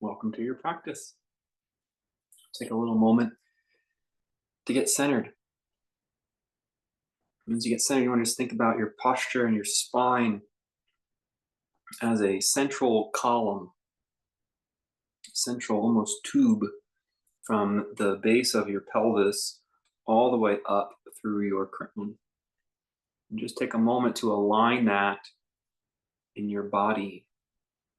Welcome to your practice. Take a little moment to get centered. Once you get centered, you want to just think about your posture and your spine as a central column, central almost tube from the base of your pelvis all the way up through your crown. And just take a moment to align that in your body.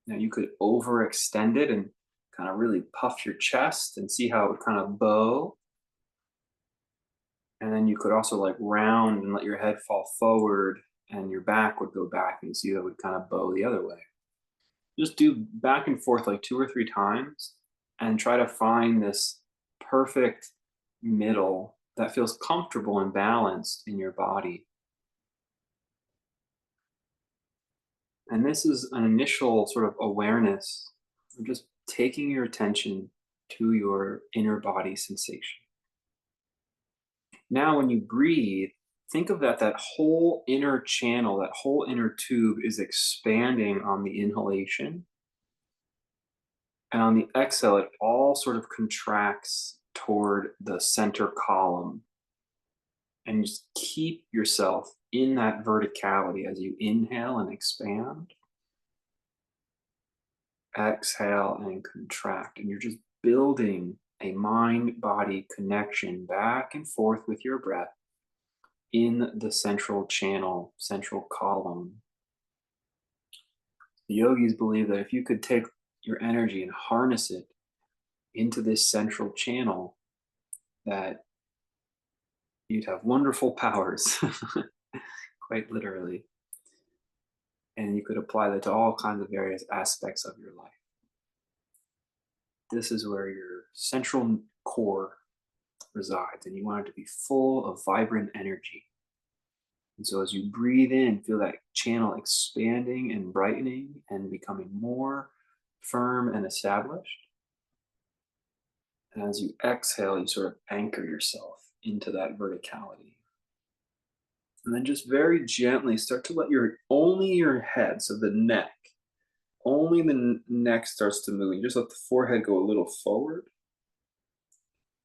Now, you could overextend it and kind of really puff your chest and see how it would kind of bow. And then you could also like round and let your head fall forward and your back would go back and see that would kind of bow the other way. Just do back and forth like 2 or 3 times and try to find this perfect middle that feels comfortable and balanced in your body. And this is an initial sort of awareness of just taking your attention to your inner body sensation. Now, when you breathe, think of that whole inner channel, that whole inner tube is expanding on the inhalation. And on the exhale, it all sort of contracts toward the center column. And just keep yourself in that verticality as you inhale and expand. Exhale and contract. And you're just building a mind-body connection back and forth with your breath in the central channel, central column. The yogis believe that if you could take your energy and harness it into this central channel, that you'd have wonderful powers, quite literally. And you could apply that to all kinds of various aspects of your life. This is where your central core resides, and you want it to be full of vibrant energy. And so as you breathe in, feel that channel expanding and brightening and becoming more firm and established. And as you exhale, you sort of anchor yourself into that verticality. And then just very gently start to let only your head, so the neck, only the neck starts to move. You just let the forehead go a little forward.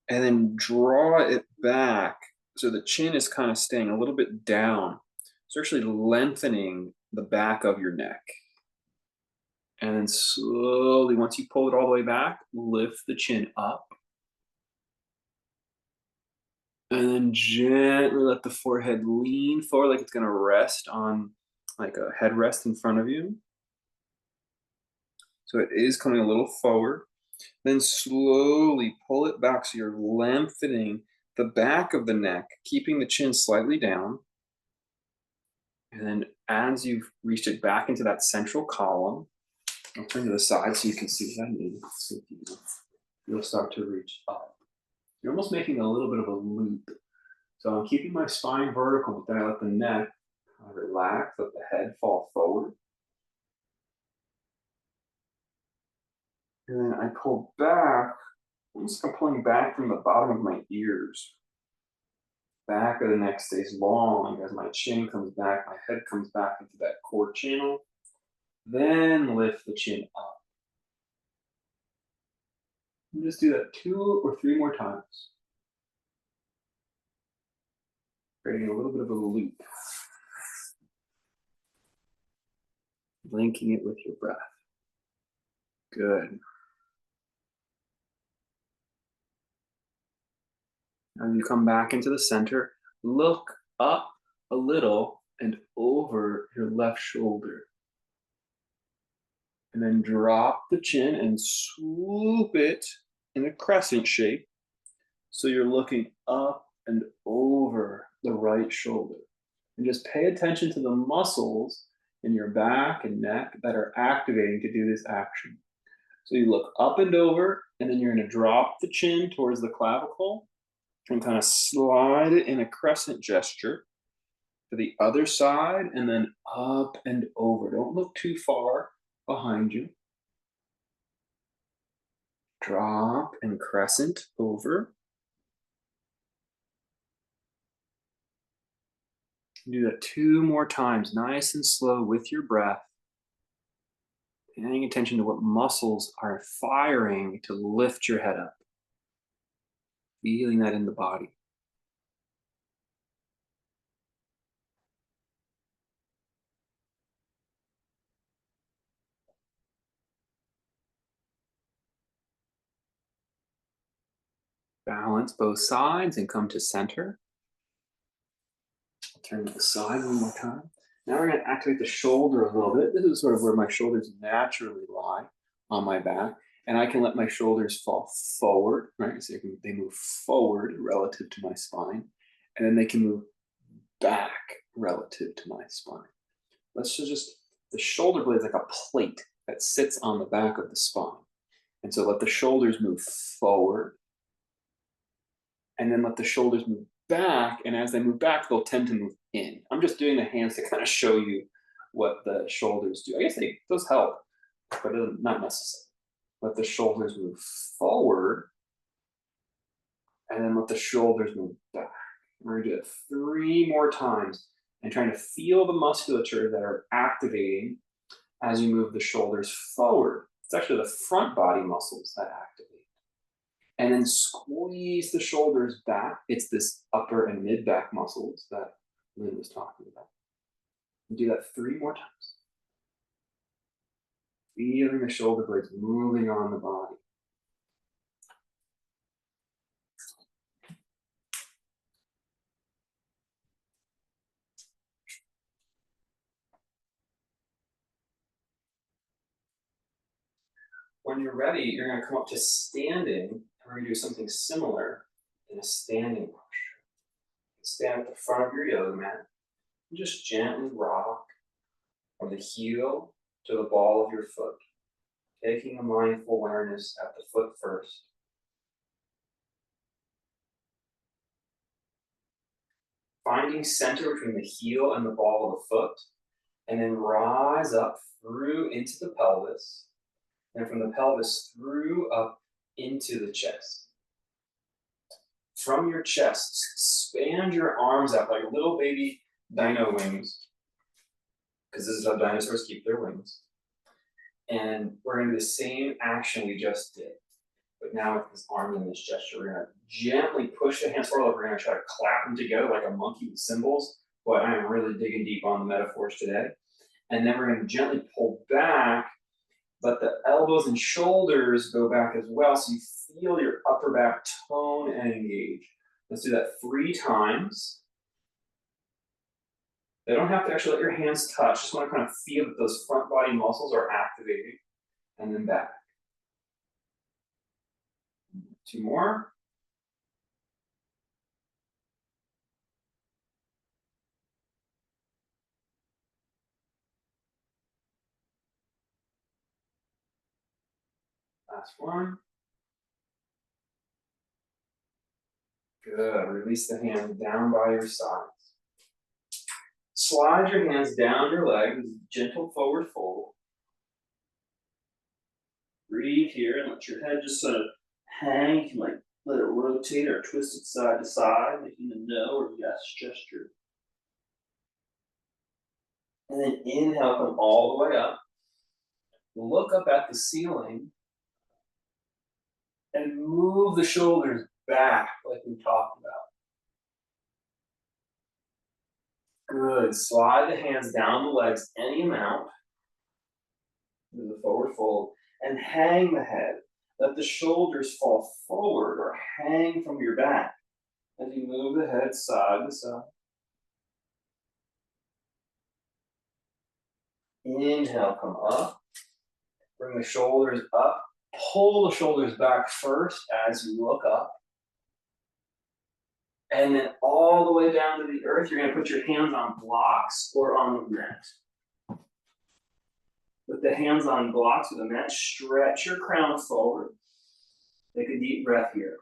And then draw it back so the chin is kind of staying a little bit down. So actually lengthening the back of your neck. And then slowly, once you pull it all the way back, lift the chin up. And then gently let the forehead lean forward like it's going to rest on like a headrest in front of you. So it is coming a little forward. Then slowly pull it back so you're lengthening the back of the neck, keeping the chin slightly down. And then as you've reached it back into that central column, I'll turn to the side so you can see what I mean. So you'll start to reach up. You're almost making a little bit of a loop. So I'm keeping my spine vertical, but then I let the neck kind of relax, let the head fall forward. And then I pull back, almost like I'm pulling back from the bottom of my ears. Back of the neck stays long as my chin comes back, my head comes back into that core channel. Then lift the chin up. And just do that 2 or 3 more times. Creating a little bit of a loop. Linking it with your breath. Good. As you come back into the center, look up a little and over your left shoulder. And then drop the chin and swoop it in a crescent shape. So you're looking up and over the right shoulder. And just pay attention to the muscles in your back and neck that are activating to do this action. So you look up and over, and then you're going to drop the chin towards the clavicle and kind of slide it in a crescent gesture to the other side, and then up and over. Don't look too far behind you. Drop and crescent over. Do that 2 more times, nice and slow with your breath. Paying attention to what muscles are firing to lift your head up. Feeling that in the body. Balance both sides and come to center. Turn to the side one more time. Now we're going to activate the shoulder a little bit. This is sort of where my shoulders naturally lie on my back. And I can let my shoulders fall forward, right? So they move forward relative to my spine. And then they can move back relative to my spine. Let's just, the shoulder blade is like a plate that sits on the back of the spine. And so let the shoulders move forward. And then let the shoulders move back. And as they move back, they'll tend to move in. I'm just doing the hands to kind of show you what the shoulders do. I guess those help, but not necessary. Let the shoulders move forward. And then let the shoulders move back. We're going to do it 3 more times and trying to feel the musculature that are activating as you move the shoulders forward. It's actually the front body muscles that activate. And then squeeze the shoulders back. It's this upper and mid back muscles that Lynn was talking about. And do that 3 more times. Feeling the shoulder blades moving on the body. When you're ready, you're going to come up to standing, and we're going to do something similar in a standing posture. Stand at the front of your yoga mat and just gently rock from the heel to the ball of your foot, taking a mindful awareness at the foot first. Finding center between the heel and the ball of the foot, and then rise up through into the pelvis, and from the pelvis through up into the chest. From your chest, expand your arms out like little baby dino wings, because this is how dinosaurs keep their wings. And we're going to do the same action we just did, but now with this arm in this gesture. We're going to gently push the hands forward. We're going to try to clap them together like a monkey with cymbals, but I am really digging deep on the metaphors today. And then we're going to gently pull back, but the elbows and shoulders go back as well, so you feel your upper back tone and engage. Let's do that 3 times. They don't have to actually let your hands touch. Just want to kind of feel that those front body muscles are activating, and then back. 2 more. Last one. Good. Release the hands down by your sides. Slide your hands down your legs, gentle forward fold. Breathe here and let your head just sort of hang. You can like let it rotate or twist it side to side, making a no or yes gesture. And then inhale, come all the way up. Look up at the ceiling and move the shoulders back like we talked about. Good. Slide the hands down the legs any amount. Do the forward fold and hang the head. Let the shoulders fall forward or hang from your back as you move the head side to side. Inhale, come up. Bring the shoulders up. Pull the shoulders back first as you look up. And then all the way down to the earth, you're going to put your hands on blocks or on the mat. With the hands on blocks or the mat, stretch your crown forward. Take a deep breath here.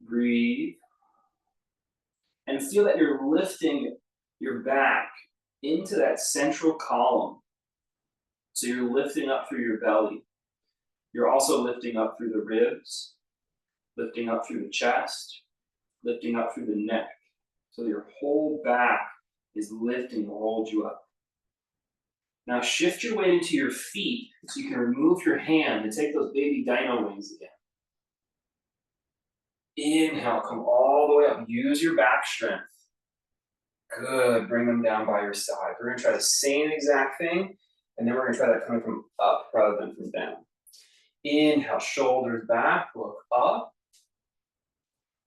Breathe. And feel that you're lifting your back into that central column. So you're lifting up through your belly. You're also lifting up through the ribs, lifting up through the chest, lifting up through the neck. So your whole back is lifting to hold you up. Now shift your weight into your feet so you can remove your hand and take those baby dino wings again. Inhale, come all the way up. Use your back strength. Good, bring them down by your side. We're gonna try the same exact thing, and then we're gonna try that coming from up rather than from down. Inhale, shoulders back, look up.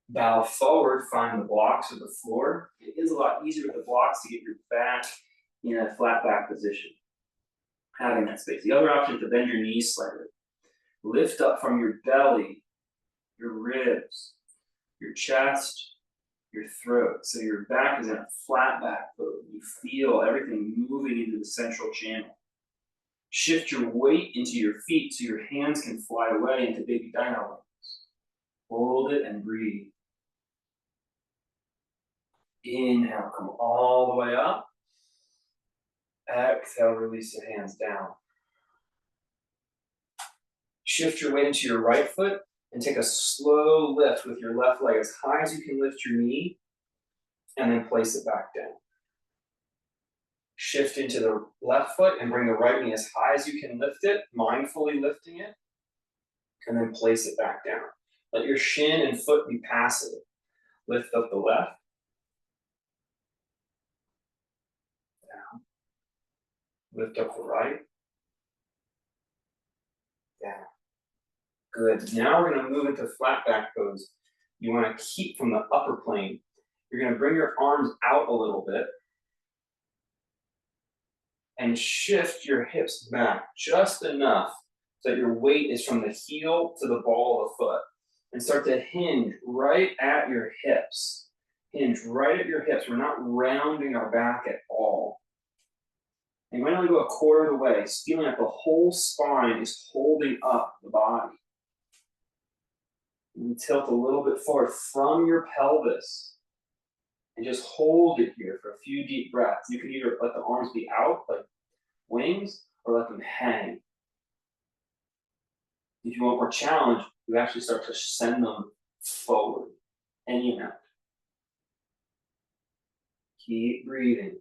Bow forward, find the blocks of the floor. It is a lot easier with the blocks to get your back in a flat back position. Having that space. The other option is to bend your knees slightly. Lift up from your belly, your ribs, your chest, your throat. So your back is in a flat back pose. You feel everything moving into the central channel. Shift your weight into your feet so your hands can fly away into baby dino wings. Hold it and breathe. Inhale, come all the way up. Exhale, release your hands down. Shift your weight into your right foot and take a slow lift with your left leg as high as you can lift your knee, and then place it back down. Shift into the left foot and bring the right knee as high as you can lift it, mindfully lifting it, and then place it back down. Let your shin and foot be passive. Lift up the left. Down. Lift up the right. Down. Good. Now we're going to move into flat back pose. You want to keep from the upper plane. You're going to bring your arms out a little bit and shift your hips back just enough so that your weight is from the heel to the ball of the foot. And start to hinge right at your hips. Hinge right at your hips. We're not rounding our back at all. And you might only go a quarter of the way, feeling like the whole spine is holding up the body. And tilt a little bit forward from your pelvis. And just hold it here for a few deep breaths. You can either let the arms be out like wings or let them hang. If you want more challenge, you actually start to send them forward. Any amount. Keep breathing.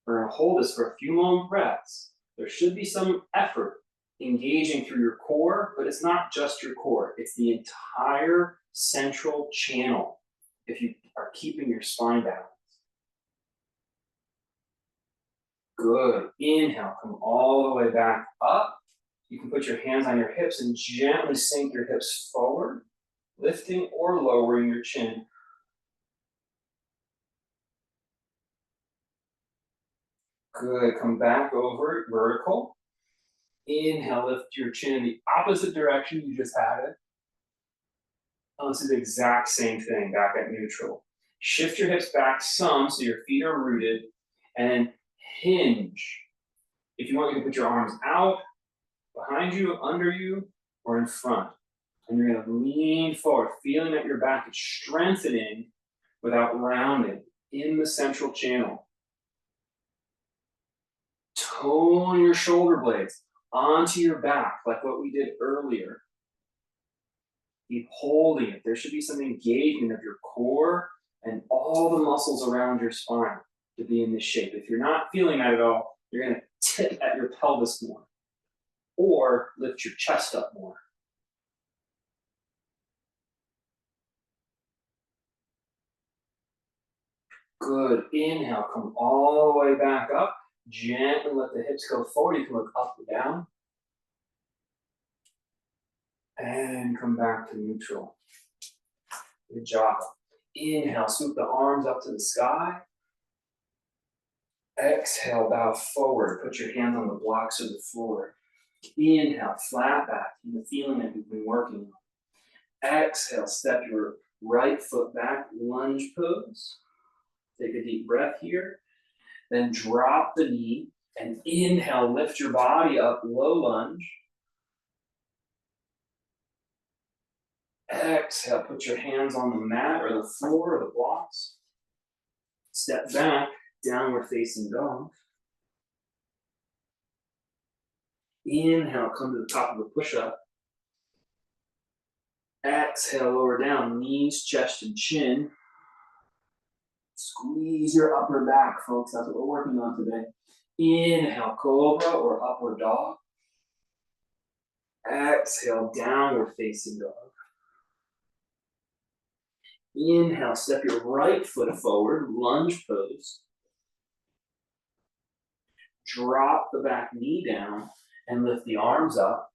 We're going to hold this for a few long breaths. There should be some effort engaging through your core, but it's not just your core. It's the entire central channel if you are keeping your spine balanced. Good. Inhale, come all the way back up. You can put your hands on your hips and gently sink your hips forward, lifting or lowering your chin. Good. Come back over vertical. Inhale, lift your chin in the opposite direction you just had it. And let's do the exact same thing back at neutral. Shift your hips back some so your feet are rooted, and then hinge. If you want, you can put your arms out, behind you, under you, or in front. And you're going to lean forward, feeling that your back is strengthening without rounding in the central channel. Tone your shoulder blades onto your back, like what we did earlier. Keep holding it. There should be some engagement of your core and all the muscles around your spine to be in this shape. If you're not feeling that at all, you're going to tip at your pelvis more or lift your chest up more. Good. Inhale, come all the way back up. Gently let the hips go forward. You can look up and down. And come back to neutral. Good job. Inhale, swoop the arms up to the sky. Exhale, bow forward. Put your hands on the blocks of the floor. Inhale, flat back. The feeling that you've been working on. Exhale, step your right foot back, lunge pose. Take a deep breath here. Then drop the knee and inhale, lift your body up, low lunge. Exhale, put your hands on the mat or the floor or the blocks. Step back, downward facing dog. Inhale, come to the top of the push-up. Exhale, lower down, knees, chest, and chin. Squeeze your upper back, folks. That's what we're working on today. Inhale, cobra or upward dog. Exhale, downward facing dog. Inhale, step your right foot forward, lunge pose. Drop the back knee down and lift the arms up.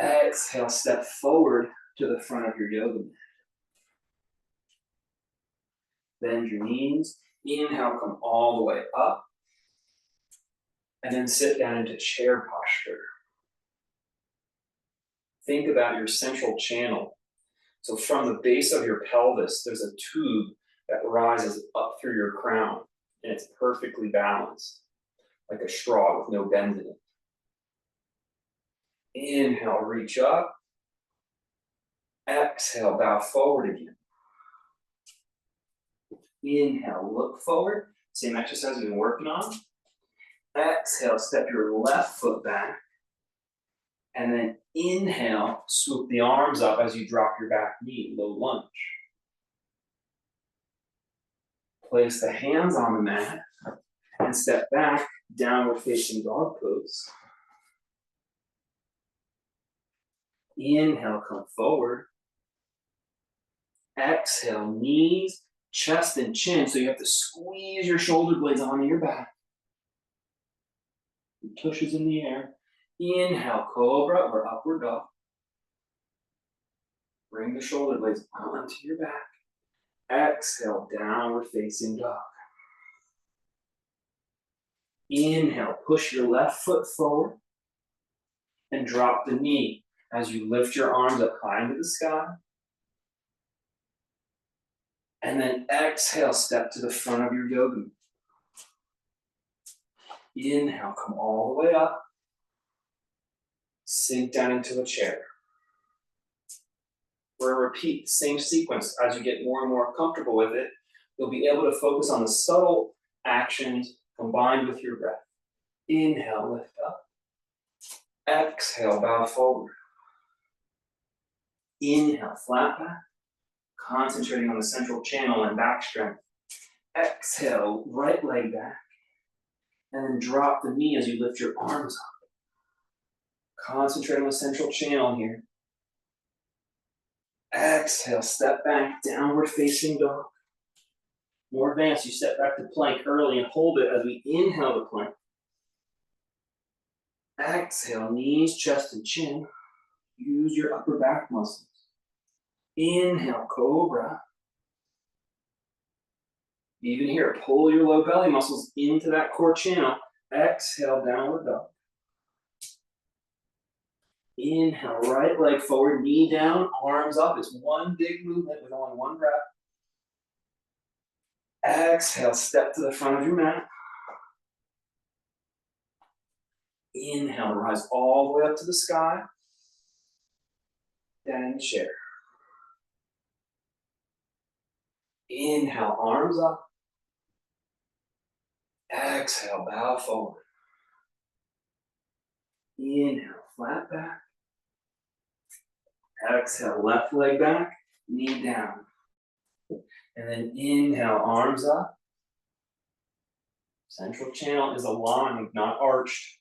Exhale, step forward to the front of your yoga mat. Bend your knees. Inhale, come all the way up. And then sit down into chair posture. Think about your central channel. So from the base of your pelvis, there's a tube that rises up through your crown, and it's perfectly balanced, like a straw with no bend in it. Inhale, reach up. Exhale, bow forward again. Inhale, look forward. Same exercise we've been working on. Exhale, step your left foot back. And then inhale, swoop the arms up as you drop your back knee, low lunge. Place the hands on the mat and step back, downward facing dog pose. Inhale, come forward. Exhale, knees, chest, and chin. So you have to squeeze your shoulder blades onto your back. Tushes in the air. Inhale, cobra or upward dog. Bring the shoulder blades onto your back. Exhale, downward facing dog. Inhale, push your left foot forward and drop the knee as you lift your arms up high into the sky. And then exhale, step to the front of your yoga mat. Inhale, come all the way up. Sink down into a chair. We're going to repeat the same sequence. As you get more and more comfortable with it, you'll be able to focus on the subtle actions combined with your breath. Inhale, lift up. Exhale, bow forward. Inhale, flat back. Concentrating on the central channel and back strength. Exhale, right leg back. And then drop the knee as you lift your arms up. Concentrate on the central channel here. Exhale, step back, downward facing dog. More advanced, you step back to plank early and hold it as we inhale the plank. Exhale, knees, chest, and chin. Use your upper back muscles. Inhale, cobra. Even here, pull your low belly muscles into that core channel. Exhale, downward dog. Inhale, right leg forward, knee down, arms up. It's one big movement with only one breath. Exhale, step to the front of your mat. Inhale, rise all the way up to the sky. Down in the chair. Inhale, arms up. Exhale, bow forward. Inhale, flat back. Exhale, left leg back, knee down. And then inhale, arms up. Central channel is aligned, not arched.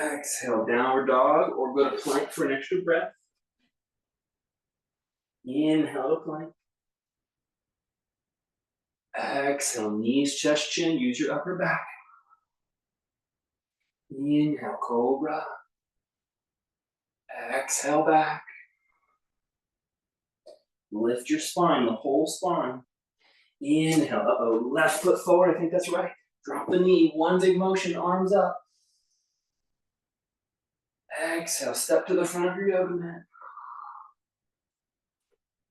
Exhale, downward dog, or go to plank for an extra breath. Inhale to plank. Exhale, knees, chest, chin, use your upper back. Inhale, cobra. Exhale, back. Lift your spine, the whole spine. Inhale, uh-oh, left foot forward, I think that's right. Drop the knee, one big motion, arms up. Exhale, step to the front of your yoga mat.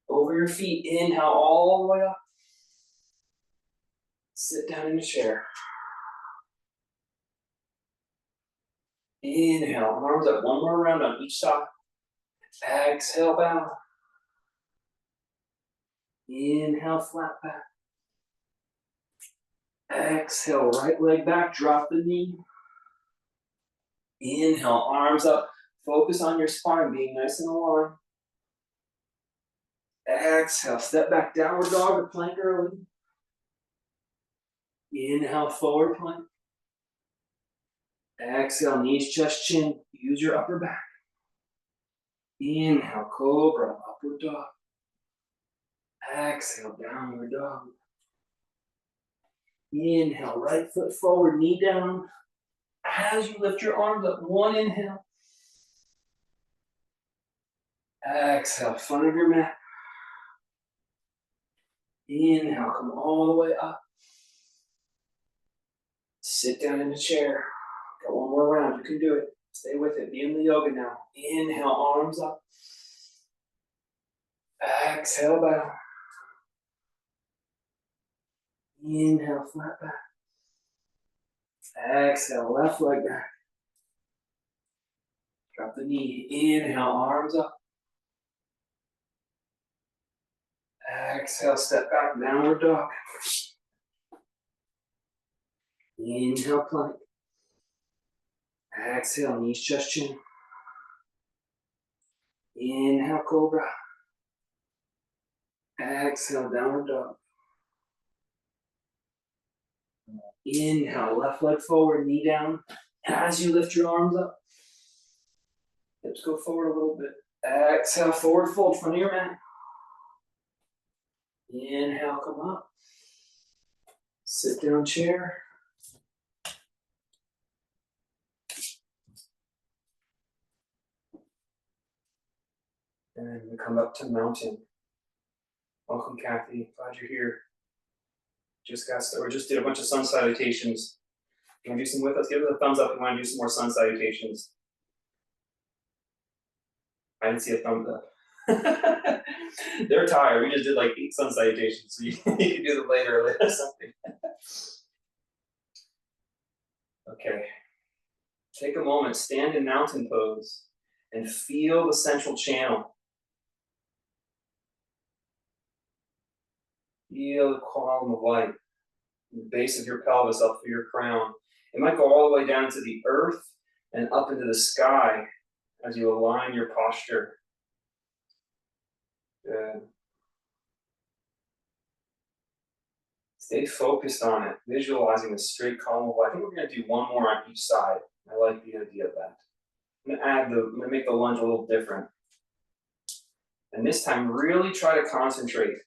Over your feet, inhale all the way up. Sit down in a chair. Inhale, arms up, one more round on each side. Exhale, bow. Inhale, flat back. Exhale, right leg back, drop the knee. Inhale, arms up. Focus on your spine, being nice and aligned. Exhale, step back, downward dog or plank early. Inhale, forward plank. Exhale, knees, chest, chin. Use your upper back. Inhale, cobra, upward dog. Exhale, downward dog. Inhale, right foot forward, knee down. As you lift your arms up, one inhale. Exhale, front of your mat. Inhale, come all the way up. Sit down in the chair. Got one more round, you can do it. Stay with it, be in the yoga now. Inhale, arms up. Exhale, bow. Inhale, flat back. Exhale, left leg back. Drop the knee. Inhale, arms up. Exhale, step back, downward dog. Inhale, plank. Exhale, knees, chest, chin. Inhale, cobra. Exhale, downward dog. Inhale, left leg forward, knee down. As you lift your arms up, hips go forward a little bit. Exhale, forward fold, front of your mat. Inhale, come up. Sit down chair. And we come up to mountain. Welcome, Kathy. Glad you're here. Just got started. We just did a bunch of sun salutations. You want to do some with us? Give us a thumbs up if you want to do some more sun salutations. I didn't see a thumbs up. They're tired. We just did like 8 sun salutations, so you can do them later or something. Okay. Take a moment, stand in mountain pose, and feel the central channel. Feel the column of light, the base of your pelvis up through your crown. It might go all the way down to the earth and up into the sky as you align your posture. Good. Stay focused on it, visualizing the straight column of light. I think we're going to do one more on each side. I like the idea of that. I'm going to make the lunge a little different. And this time, really try to concentrate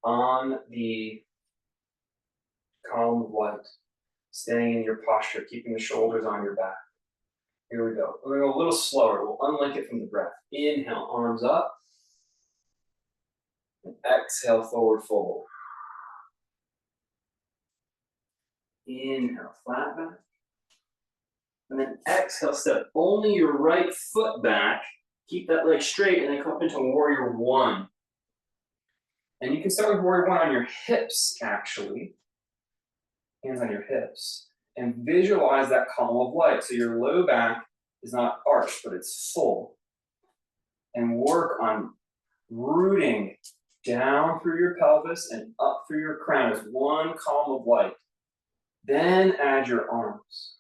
on the column of light, staying in your posture, keeping the shoulders on your back. Here we go. We're going to go a little slower. We'll unlink it from the breath. Inhale, arms up. And exhale, forward fold. Inhale, flat back. And then exhale, step only your right foot back. Keep that leg straight and then come up into warrior one. And you can start with warrior one on your hips, actually. Hands on your hips. And visualize that column of light. So your low back is not arched, but it's full. And work on rooting down through your pelvis and up through your crown as one column of light. Then add your arms.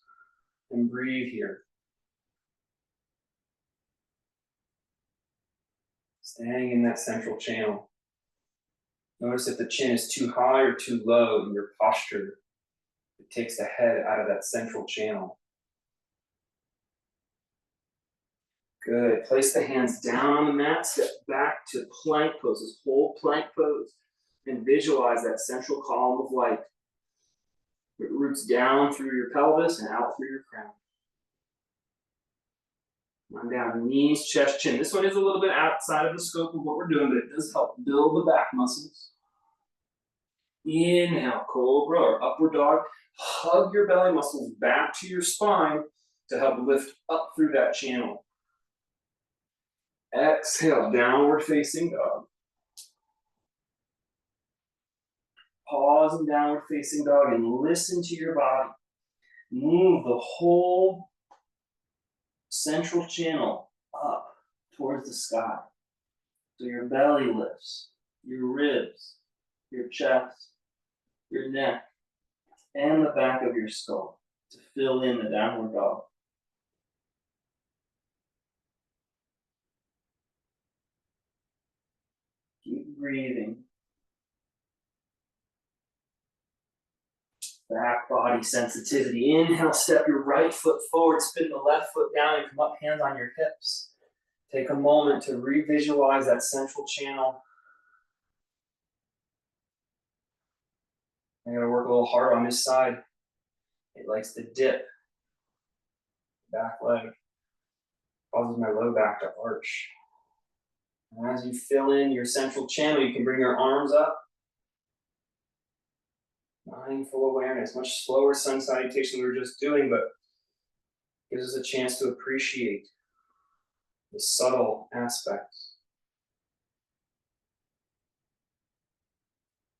And breathe here. Staying in that central channel. Notice if the chin is too high or too low in your posture. It takes the head out of that central channel. Good. Place the hands down on the mat. Step back to plank pose. This whole plank pose. And visualize that central column of light. It roots down through your pelvis and out through your crown. One down, knees, chest, chin. This one is a little bit outside of the scope of what we're doing, but it does help build the back muscles. Inhale, cobra or upward dog. Hug your belly muscles back to your spine to help lift up through that channel. Exhale, downward facing dog. Pause in downward facing dog and listen to your body. Move the whole central channel up towards the sky. So your belly lifts, your ribs, your chest, your neck, and the back of your skull to fill in the downward dog. Keep breathing. Back body sensitivity. Inhale, step your right foot forward, spin the left foot down, and come up, hands on your hips. Take a moment to revisualize that central channel. I'm going to work a little harder on this side. It likes to dip. Back leg causes my low back to arch. And as you fill in your central channel, you can bring your arms up. Mindful awareness, much slower sun salutation we were just doing, but gives us a chance to appreciate the subtle aspects.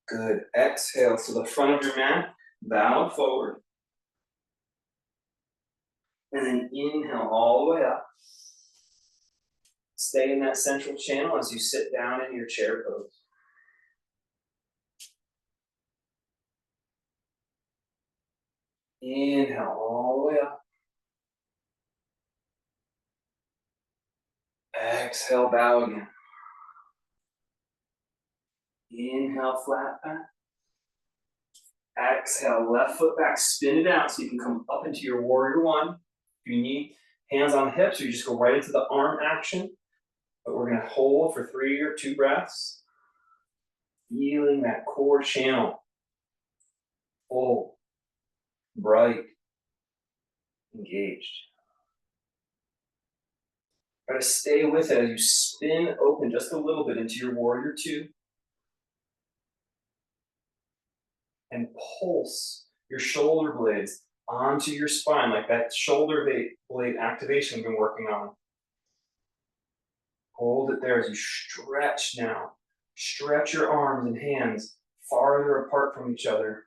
Good. Exhale to the front of your mat, bow forward. And then inhale all the way up. Stay in that central channel as you sit down in your chair pose. Inhale all the way up. Exhale, bow again. Inhale, flat back. Exhale, left foot back, spin it out so you can come up into your warrior one. If you need hands on hips, or you just go right into the arm action. But we're going to hold for 3 or 2 breaths. Feeling that core channel. Full, bright, engaged. Try to stay with it as you spin open just a little bit into your warrior two. And pulse your shoulder blades onto your spine, like that shoulder blade activation we've been working on. Hold it there as you stretch now. Stretch your arms and hands farther apart from each other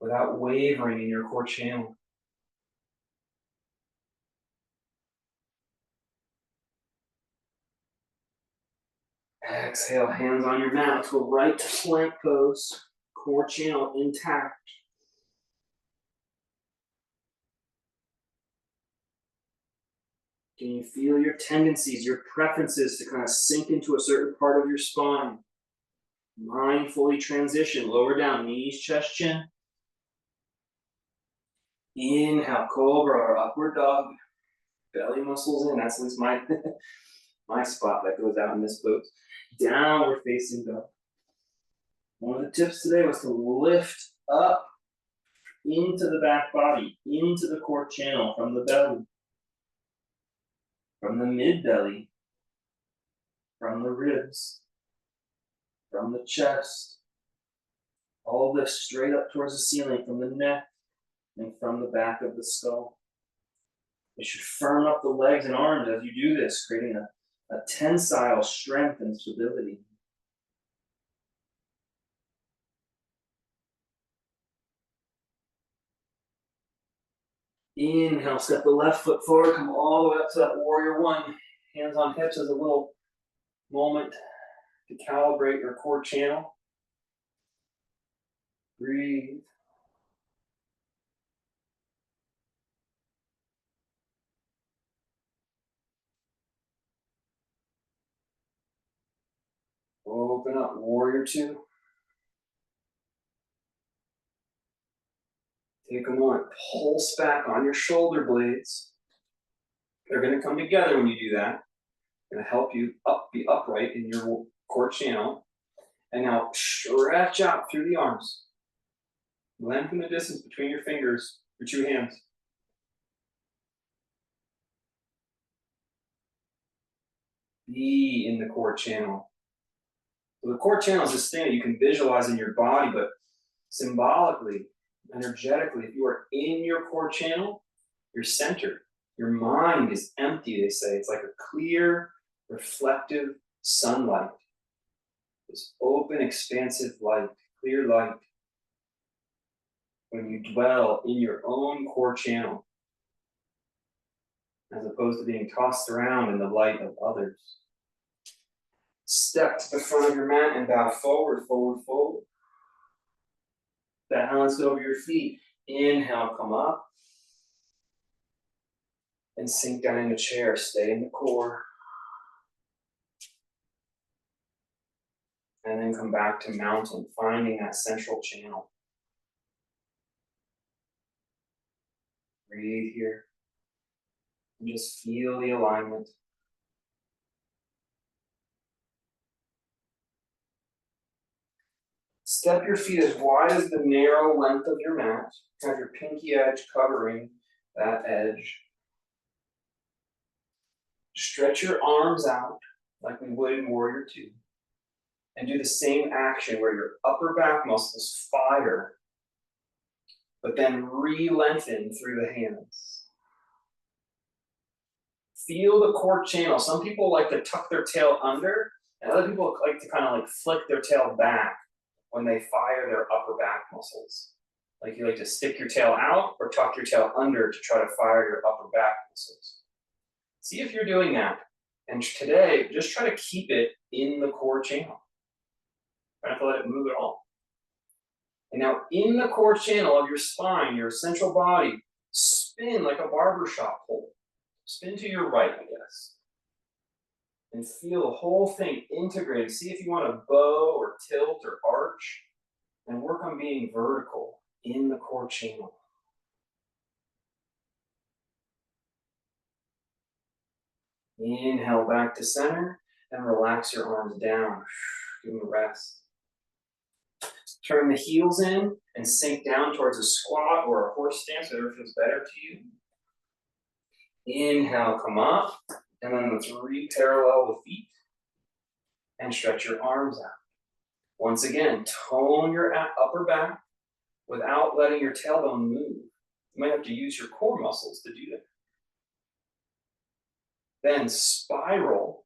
without wavering in your core channel. Exhale, hands on your mat. Let's go right to plank pose. Core channel intact. Can you feel your tendencies, your preferences to kind of sink into a certain part of your spine? Mindfully transition, lower down, knees, chest, chin. Inhale, cobra or upward dog. Belly muscles in, that's at least my, my spot that goes out in this pose. Downward facing dog. One of the tips today was to lift up into the back body, into the core channel from the belly, from the mid belly, from the ribs, from the chest. All this straight up towards the ceiling from the neck and from the back of the skull. You should firm up the legs and arms as you do this, creating a tensile strength and stability. Inhale, step the left foot forward, come all the way up to that warrior one. Hands on hips as a little moment to calibrate your core channel. Breathe. Open up, warrior two. Take a moment, pulse back on your shoulder blades. They're going to come together when you do that. Going to help you be upright in your core channel. And now stretch out through the arms. Lengthen the distance between your fingers, your two hands. Be in the core channel. So the core channel is this thing that you can visualize in your body, but symbolically, energetically, if you are in your core channel, you're centered. Your mind is empty, they say. It's like a clear, reflective sunlight. This open, expansive light, clear light. When you dwell in your own core channel, as opposed to being tossed around in the light of others. Step to the front of your mat and bow forward, forward, forward. Balance over your feet. Inhale, come up. And sink down in a chair. Stay in the core. And then come back to mountain, finding that central channel. Breathe here. And just feel the alignment. Step your feet as wide as the narrow length of your mat. Have your pinky edge covering that edge. Stretch your arms out like we would in Warrior Two. And do the same action where your upper back muscles fire, but then re-lengthen through the hands. Feel the core channel. Some people like to tuck their tail under, and other people like to kind of like flick their tail back when they fire their upper back muscles. Like you like to stick your tail out or tuck your tail under to try to fire your upper back muscles. See if you're doing that. And today, just try to keep it in the core channel. Try not to let it move at all. And now in the core channel of your spine, your central body, spin like a barbershop pole. Spin to your right, I guess. And feel the whole thing integrated. See if you want to bow or tilt or arch. And work on being vertical in the core channel. Inhale back to center and relax your arms down. Give them a rest. Turn the heels in and sink down towards a squat or a horse stance, whatever feels better to you. Inhale, come up, and then let's re-parallel the feet and stretch your arms out. Once again, tone your upper back without letting your tailbone move. You might have to use your core muscles to do that. Then spiral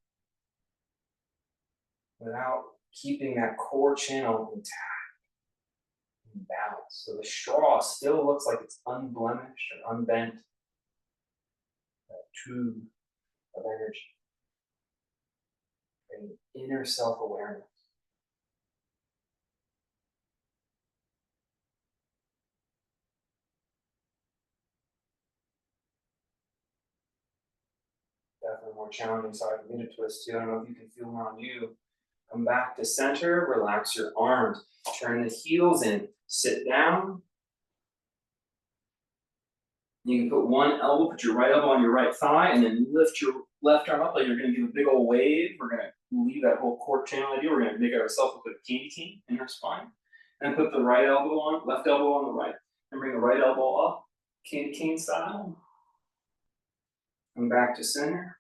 without keeping that core channel intact and balanced. So the straw still looks like it's unblemished or unbent. That tube of energy. And inner self-awareness. Definitely more challenging side for me to twist too. I don't know if you can feel it on you. Come back to center, relax your arms. Turn the heels in, sit down. You can put one elbow, put your right elbow on your right thigh, and then lift your left arm up like you're gonna give a big old wave. We're gonna leave that whole core channel idea. We're gonna make ourselves a candy cane in our spine. And put the right elbow on, left elbow on the right. And bring the right elbow up, candy cane style. Come back to center.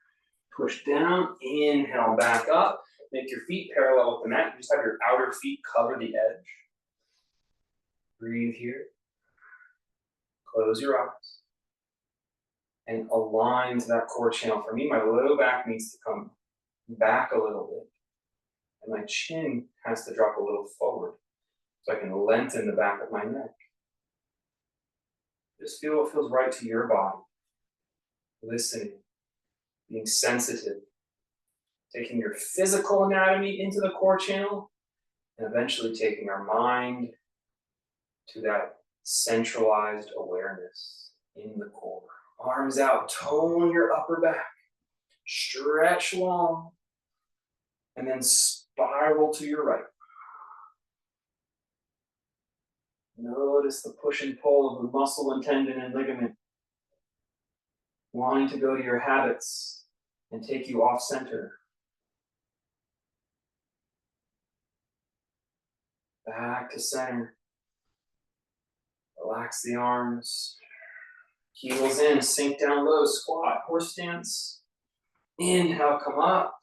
Push down, inhale back up. Make your feet parallel with the mat. You just have your outer feet cover the edge. Breathe here. Close your eyes. And align to that core channel. For me, my low back needs to come back a little bit. And my chin has to drop a little forward. So I can lengthen the back of my neck. Just feel what feels right to your body. Listening. Being sensitive. Taking your physical anatomy into the core channel. And eventually taking our mind to that centralized awareness in the core. Arms out, tone your upper back. Stretch long. And then spiral to your right. Notice the push and pull of the muscle and tendon and ligament. Wanting to go to your habits and take you off center. Back to center. Relax the arms. Heels in, sink down low, squat, horse stance. Inhale, come up.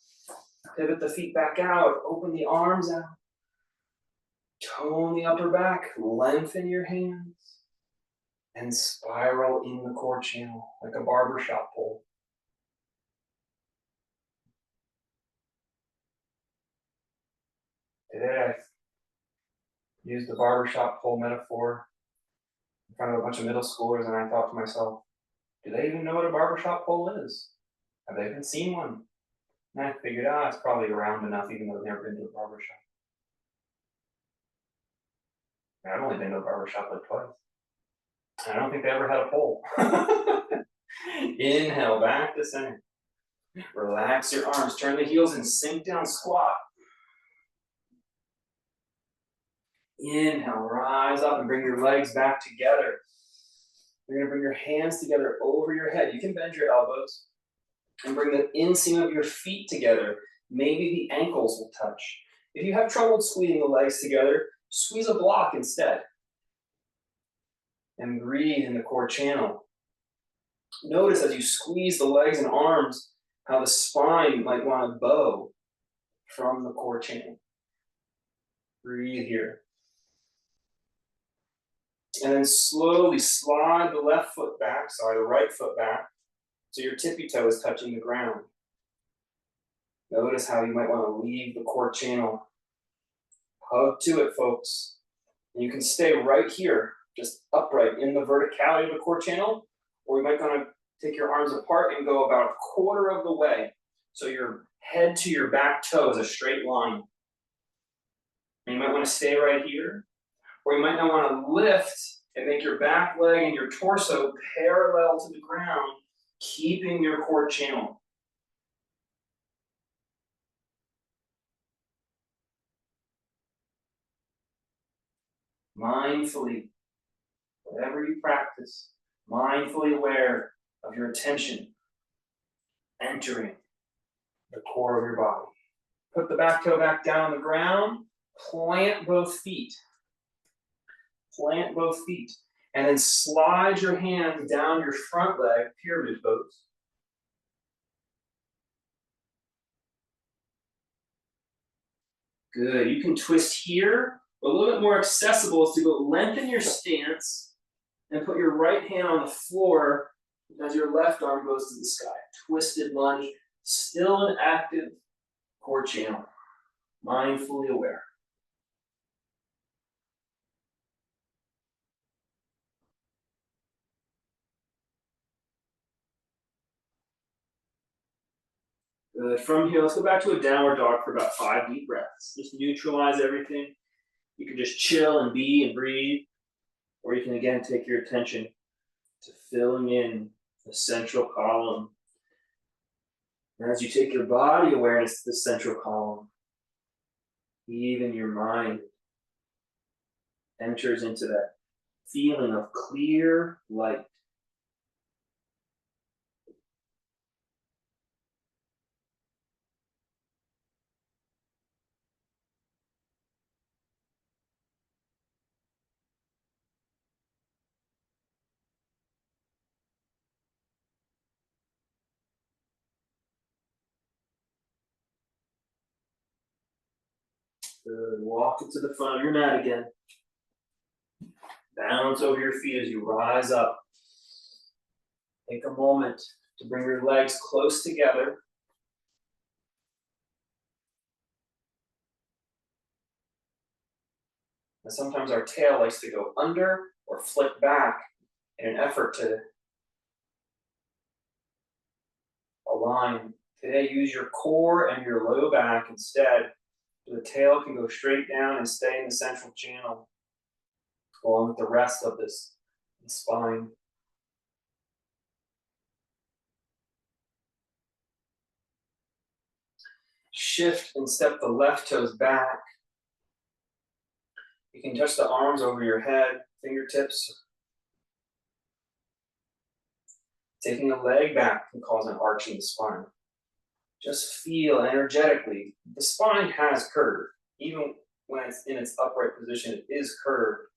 Pivot the feet back out, open the arms out. Tone the upper back, lengthen your hands. And spiral in the core channel like a barbershop pole. Today I used the barbershop pole metaphor in front of a bunch of middle schoolers, and I thought to myself, do they even know what a barbershop pole is? Have they even seen one? And I figured, it's probably around enough, even though I've never been to a barbershop. I've only been to a barbershop like twice. I don't think they ever had a pole. Inhale, back to center. Relax your arms, turn the heels and sink down, squat. Inhale, rise up and bring your legs back together. You're gonna bring your hands together over your head. You can bend your elbows and bring the inseam of your feet together. Maybe the ankles will touch. If you have trouble squeezing the legs together, squeeze a block instead. And breathe in the core channel. Notice as you squeeze the legs and arms, how the spine might want to bow from the core channel. Breathe here. And then slowly slide the left foot back, the right foot back, so your tippy toe is touching the ground. Notice how you might want to leave the core channel. Hug to it, folks. And you can stay right here, just upright in the verticality of the core channel, or you might want to take your arms apart and go about a quarter of the way. So your head to your back toe is a straight line. And you might want to stay right here, or you might not want to lift and make your back leg and your torso parallel to the ground, keeping your core channel. Mindfully, whatever you practice, mindfully aware of your attention entering the core of your body. Put the back toe back down on the ground, plant both feet. Plant both feet. And then slide your hands down your front leg, pyramid pose. Good. You can twist here. A little bit more accessible is to go lengthen your stance and put your right hand on the floor as your left arm goes to the sky. Twisted lunge, still an active core channel. Mindfully aware. Good. From here, let's go back to a downward dog for about 5 deep breaths. Just neutralize everything. You can just chill and be and breathe, or you can again take your attention to filling in the central column. And as you take your body awareness to the central column, even your mind enters into that feeling of clear light. Good. Walk it to the front of your mat again. Bounce over your feet as you rise up. Take a moment to bring your legs close together. And sometimes our tail likes to go under or flick back in an effort to align. Today, use your core and your low back instead. So the tail can go straight down and stay in the central channel, along with the rest of this spine. Shift and step the left toes back. You can touch the arms over your head, fingertips. Taking a leg back can cause an arch in the spine. Just feel energetically, the spine has curve. Even when it's in its upright position, it is curved,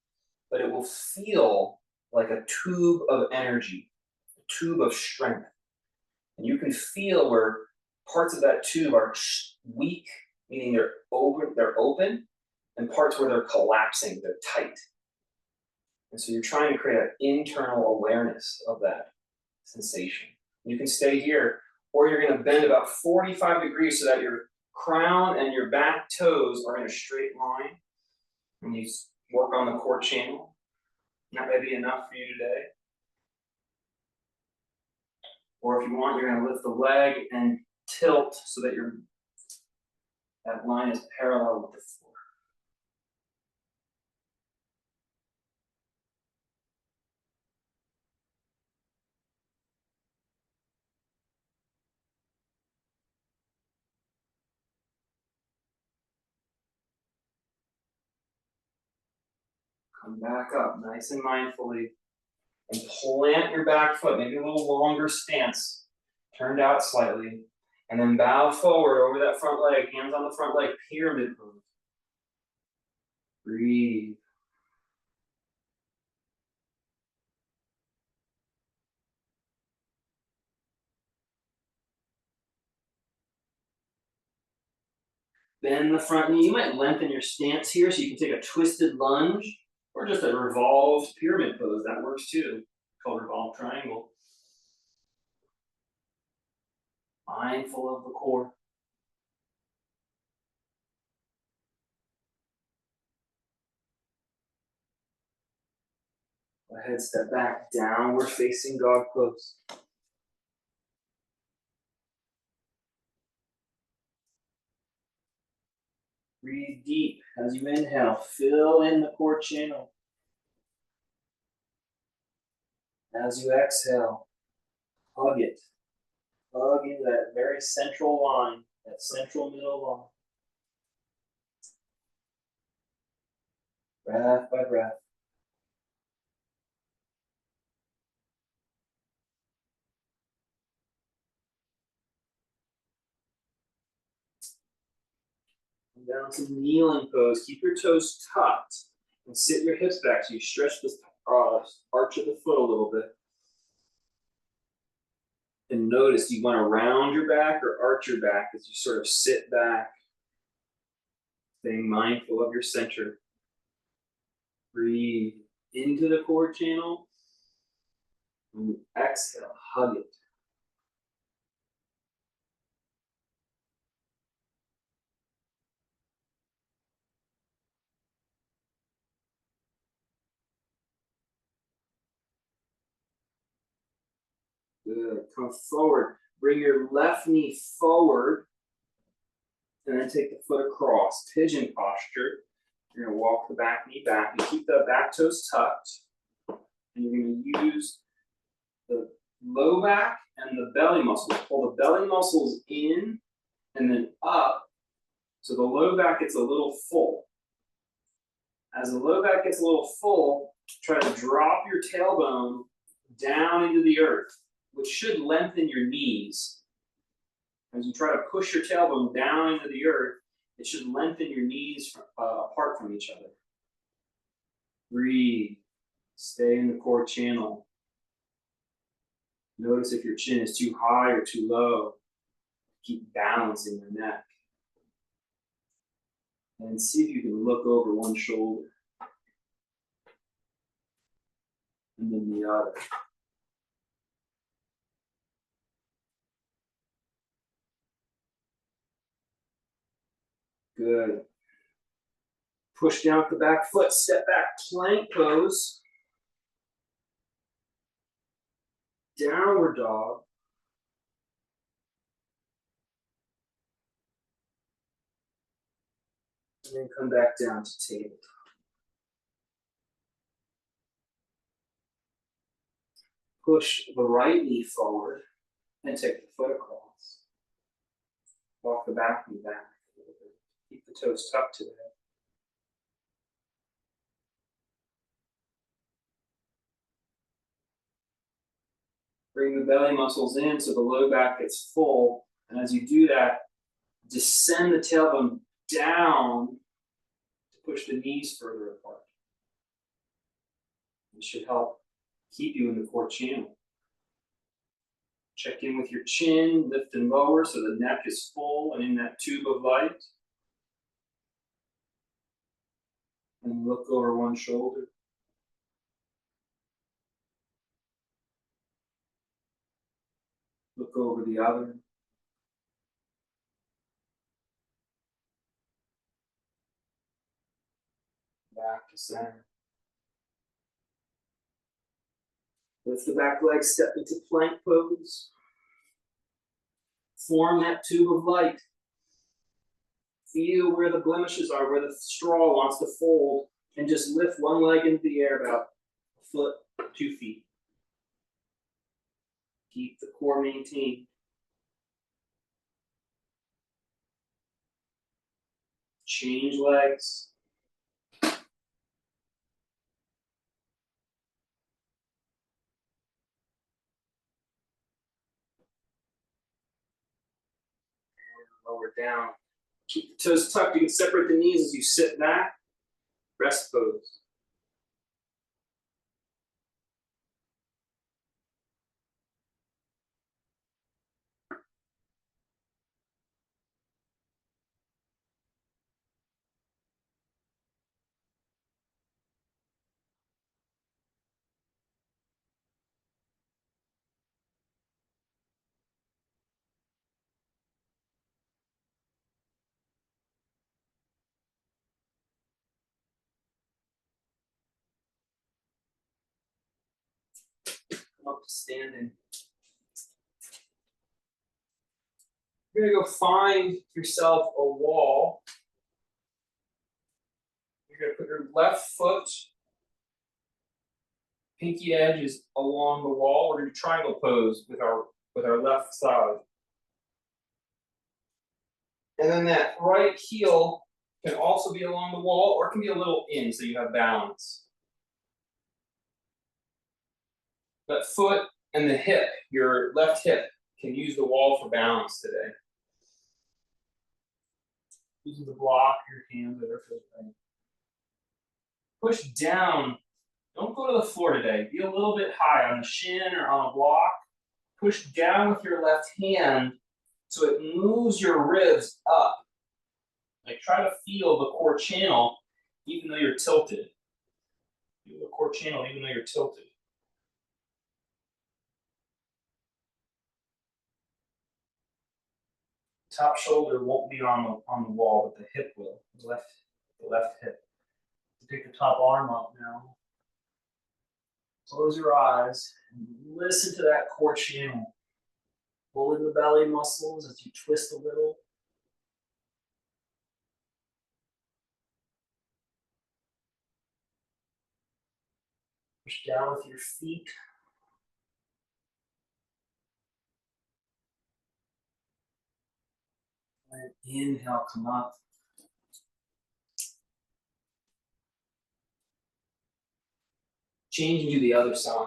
but it will feel like a tube of energy, a tube of strength. And you can feel where parts of that tube are weak, meaning they're open, and parts where they're collapsing, they're tight. And so you're trying to create an internal awareness of that sensation. You can stay here, or you're going to bend about 45 degrees so that your crown and your back toes are in a straight line. And you work on the core channel. That may be enough for you today. Or if you want, you're going to lift the leg and tilt so that that line is parallel with the floor. Come back up nice and mindfully and plant your back foot, maybe a little longer stance, turned out slightly, and then bow forward over that front leg, hands on the front leg, pyramid pose. Breathe. Bend the front knee. You might lengthen your stance here so you can take a twisted lunge or just a revolved pyramid pose. That works too. Called revolved triangle. Mindful of the core. Go ahead, step back, downward facing dog pose. Breathe deep as you inhale, fill in the core channel. As you exhale, hug it. Hug into that very central line, that central middle line. Breath by breath. Come down to kneeling pose. Keep your toes tucked and sit your hips back so you stretch this arch of the foot a little bit. And notice, do you want to round your back or arch your back as you sort of sit back, staying mindful of your center. Breathe into the core channel. And exhale, hug it. Good. Come forward. Bring your left knee forward. And then take the foot across. Pigeon posture. You're going to walk the back knee back. You keep the back toes tucked. And you're going to use the low back and the belly muscles. Pull the belly muscles in and then up. So the low back gets a little full. As the low back gets a little full, try to drop your tailbone down into the earth, which should lengthen your knees. As you try to push your tailbone down into the earth, it should lengthen your knees apart from each other. Breathe. Stay in the core channel. Notice if your chin is too high or too low. Keep balancing your neck. And see if you can look over one shoulder. And then the other. Good. Push down with the back foot, step back, plank pose. Downward dog. And then come back down to tabletop. Push the right knee forward and take the foot across. Walk the back knee back a little bit. Keep the toes tucked today. Bring the belly muscles in so the low back gets full. And as you do that, descend the tailbone down to push the knees further apart. It should help keep you in the core channel. Check in with your chin, lift and lower so the neck is full and in that tube of light. And look over one shoulder. Look over the other. Back to center. Lift the back leg, step into plank pose. Form that tube of light. Feel where the blemishes are, where the straw wants to fold, and just lift one leg into the air about a foot, 2 feet. Keep the core maintained. Change legs. lower down. Keep the toes tucked. You can separate the knees as you sit back. Rest pose. Come up to standing. You're gonna go find yourself a wall. You're gonna put your left foot, pinky edge is along the wall. We're gonna do triangle pose with our left side. And then that right heel can also be along the wall or it can be a little in so you have balance. That foot and the hip, your left hip, can use the wall for balance today. Using the block, your hands are for push down. Don't go to the floor today. Be a little bit high on the shin or on a block. Push down with your left hand so it moves your ribs up. Like try to feel the core channel even though you're tilted. Feel the core channel even though you're tilted. Top shoulder won't be on the wall, but the hip will. The left hip. Take the top arm up now. Close your eyes and listen to that core channel. Pull in the belly muscles as you twist a little. Push down with your feet. And inhale, come up. Changing to the other side.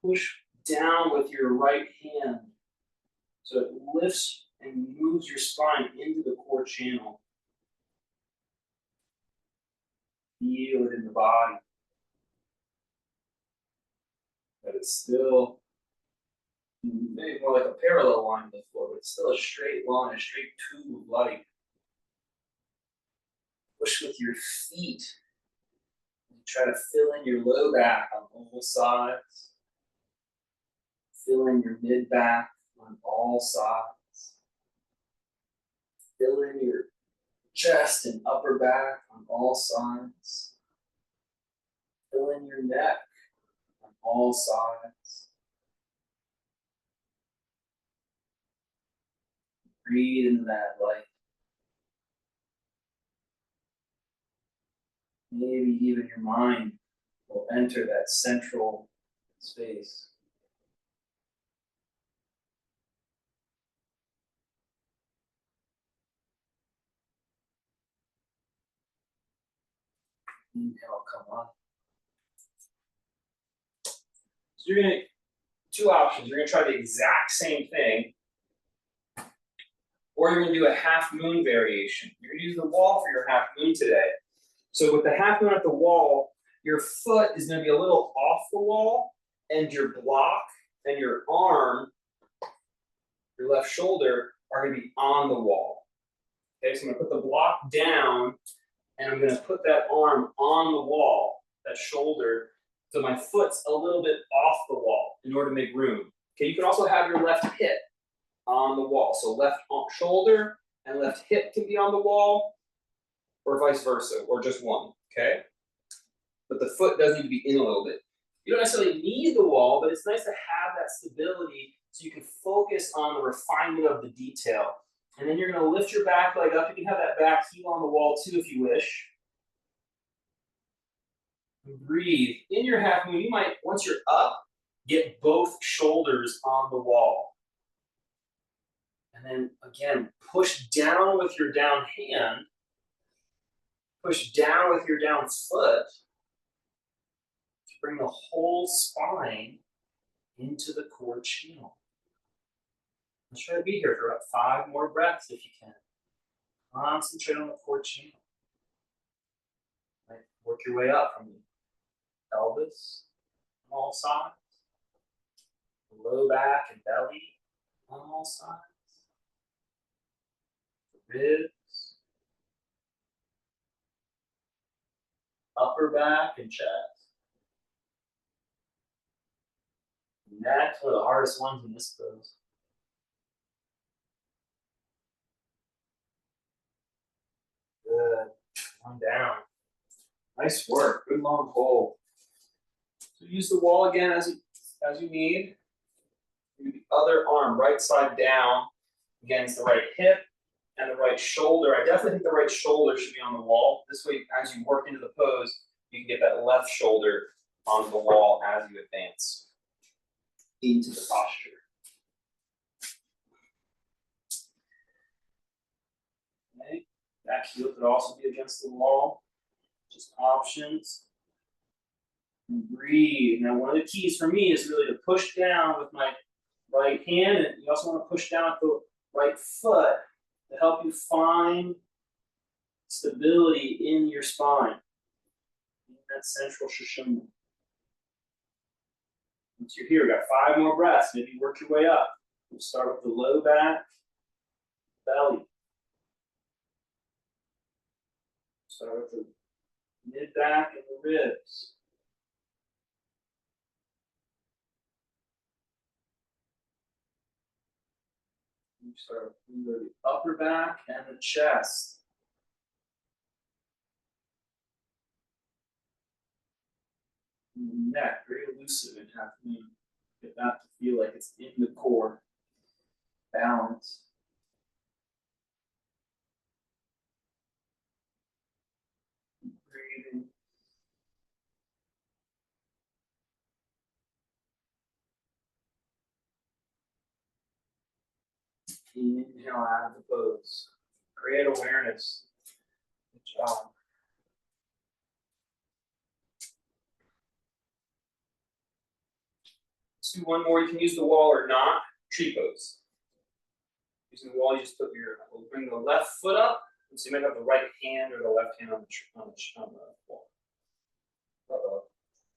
Push down with your right hand so it lifts and moves your spine into the core channel. Feel it in the body. But it's still maybe more like a parallel line to the floor, but it's still a straight line, a straight tube of light. Push with your feet. Try to fill in your low back on all sides. Fill in your mid back on all sides. Fill in your chest and upper back on all sides. Fill in your neck on all sides. Breathe into that light. Maybe even your mind will enter that central space. Inhale, come on. So you're gonna, two options. You're gonna try the exact same thing, or you're gonna do a half moon variation. You're gonna use the wall for your half moon today. So with the half moon at the wall, your foot is gonna be a little off the wall, and your block and your arm, your left shoulder, are gonna be on the wall. Okay, so I'm gonna put the block down, and I'm gonna put that arm on the wall, that shoulder, so my foot's a little bit off the wall in order to make room. Okay, you can also have your left hip on the wall. So left shoulder and left hip can be on the wall, or vice versa, or just one, okay? But the foot does need to be in a little bit. You don't necessarily need the wall, but it's nice to have that stability so you can focus on the refinement of the detail. And then you're gonna lift your back leg up. You can have that back heel on the wall too if you wish. Breathe. In your half moon, you might, once you're up, get both shoulders on the wall. And then again, push down with your down hand Push down with your down foot to bring the whole spine into the core channel. Let's try to be here for about 5 more breaths if you can. Concentrate on the core channel. Right? Work your way up from the pelvis on all sides, the low back and belly on all sides, the ribs, upper back and chest. Neck, one of the hardest ones in this pose. Good. One down. Nice work. Good long hold. So use the wall again as you need. Do the other arm, right side down against the right hip and the right shoulder. I definitely think the right shoulder should be on the wall. This way, as you work into the pose, you can get that left shoulder on the wall as you advance into the posture. Okay. Back heel could also be against the wall. Just options. And breathe. Now, one of the keys for me is really to push down with my right hand, and you also want to push down with the right foot to help you find stability in your spine, in that central Sushumna. Once you're here, we've got 5 more breaths. Maybe work your way up. We'll start with the low back, belly. Start with the mid back and the ribs. You start with the upper back and the chest. And the neck, very elusive and have to get that to feel like it's in the core. Balance. Breathing. Inhale out of the pose. Create awareness. Good job. Let's do one more. You can use the wall or not. Tree pose. Using the wall, you just we'll bring the left foot up. And so you might have the right hand or the left hand on the wall. Uh-oh.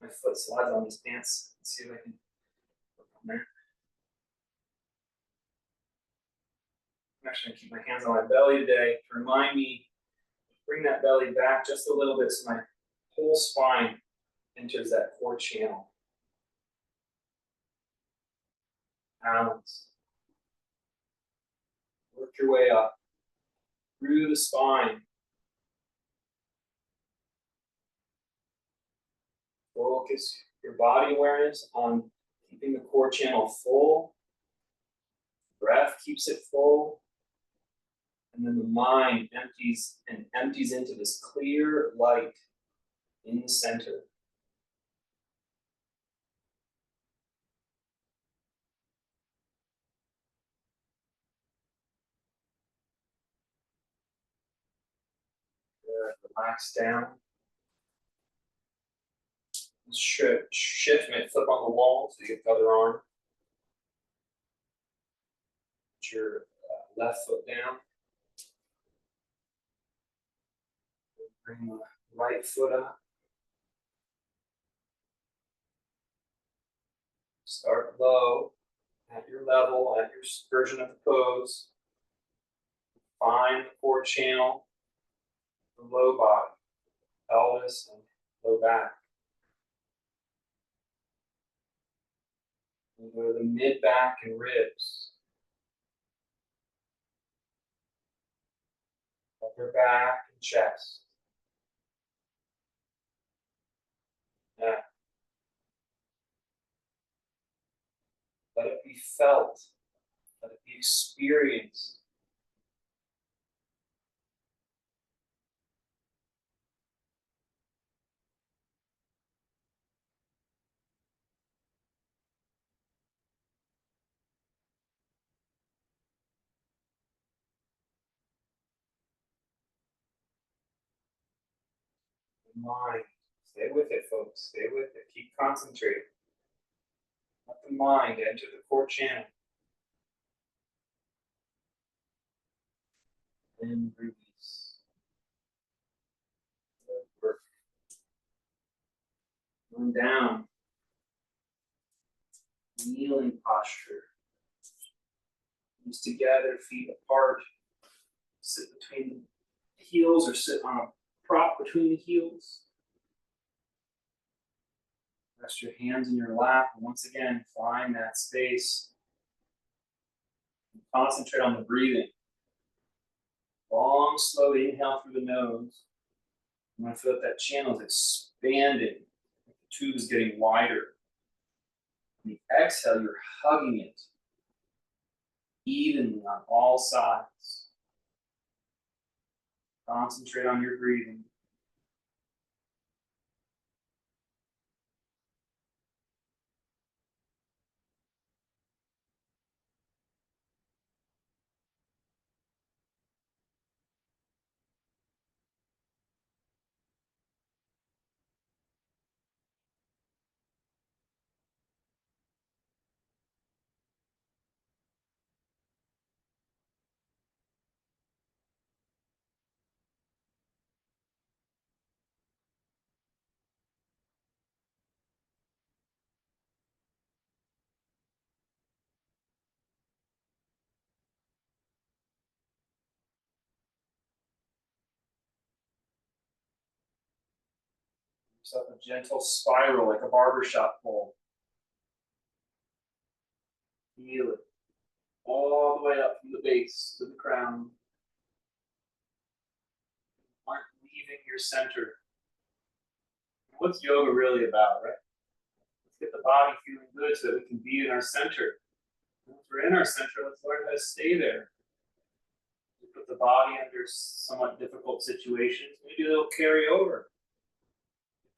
My foot slides on these pants. Let's see if I can work on there. I'm actually going to keep my hands on my belly today to remind me to bring that belly back just a little bit so my whole spine enters that core channel. Balance. Work your way up through the spine. Focus your body awareness on keeping the core channel full. Breath keeps it full. And then the mind empties into this clear light in the center. Good. Relax down. Shift, maybe flip on the wall so you get the other arm. Put your left foot down. Bring the right foot up. Start low, at your level, at your version of the pose. Find the core channel, the low body, pelvis, and low back. And go to the mid back and ribs. Upper back and chest. Neck. Let it be felt. Let it be experienced. Mind. Stay with it, folks. Stay with it. Keep concentrating. Let the mind enter the core channel. And release. Good work. Going down. Kneeling posture. Knees together, feet apart. Sit between the heels or sit on a prop between the heels. Rest your hands in your lap. And once again, find that space. Concentrate on the breathing. Long, slow inhale through the nose. You want to feel that channel is expanding. The tube is getting wider. On the exhale, you're hugging it evenly on all sides. Concentrate on your breathing. Yourself a gentle spiral like a barbershop pole. Feel it all the way up from the base to the crown. Aren't leaving your center. What's yoga really about, right? Let's get the body feeling good so that we can be in our center. Once we're in our center, let's learn how to stay there. We put the body under somewhat difficult situations. Maybe they'll carry over.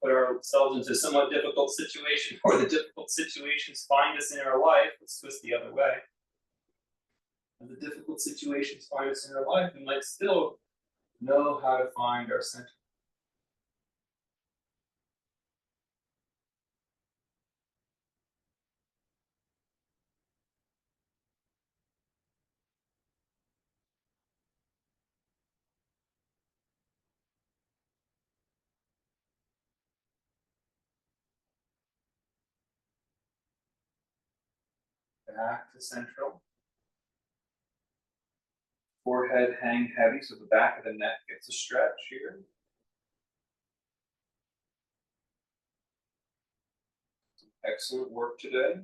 Put ourselves into somewhat difficult situation, or the difficult situations find us in our life. Let's twist the other way. And the difficult situations find us in our life, we might still know how to find our center. Back to central. Forehead hang heavy, so the back of the neck gets a stretch here. Excellent work today.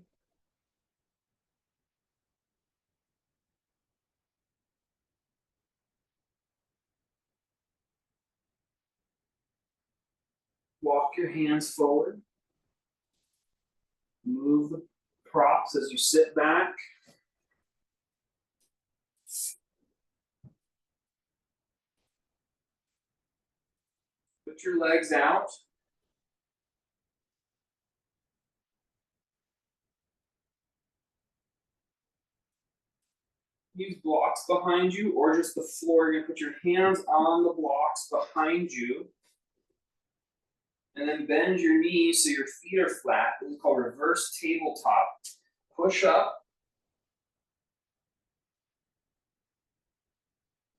Walk your hands forward. Move the props as you sit back. Put your legs out. Use blocks behind you or just the floor. You're going to put your hands on the blocks behind you. And then bend your knees so your feet are flat. This is called reverse tabletop. Push up.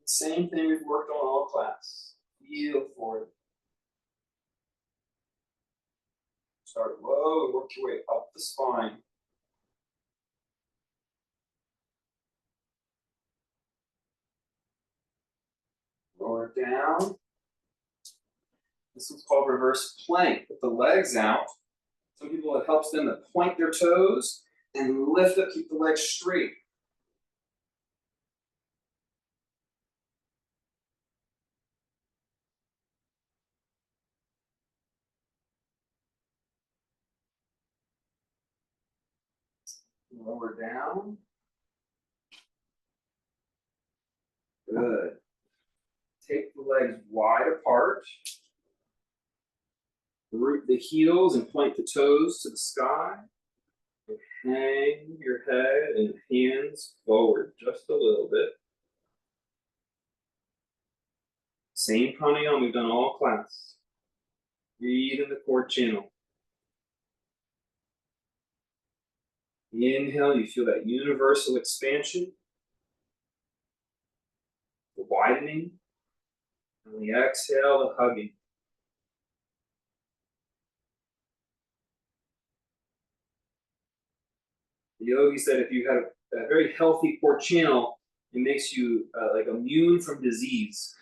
Same thing we've worked on all class. Feel for it. Start low and work your way up the spine. Lower down. This one's called reverse plank. Put the legs out. Some people, it helps them to point their toes and lift up, keep the legs straight. Lower down. Good. Take the legs wide apart. Root the heels and point the toes to the sky. And hang your head and hands forward just a little bit. Same pranayama we've done all class. Breathe in the core channel. Inhale, you feel that universal expansion, the widening. On the exhale, the hugging. The yogi said if you have a very healthy core channel, it makes you like immune from disease.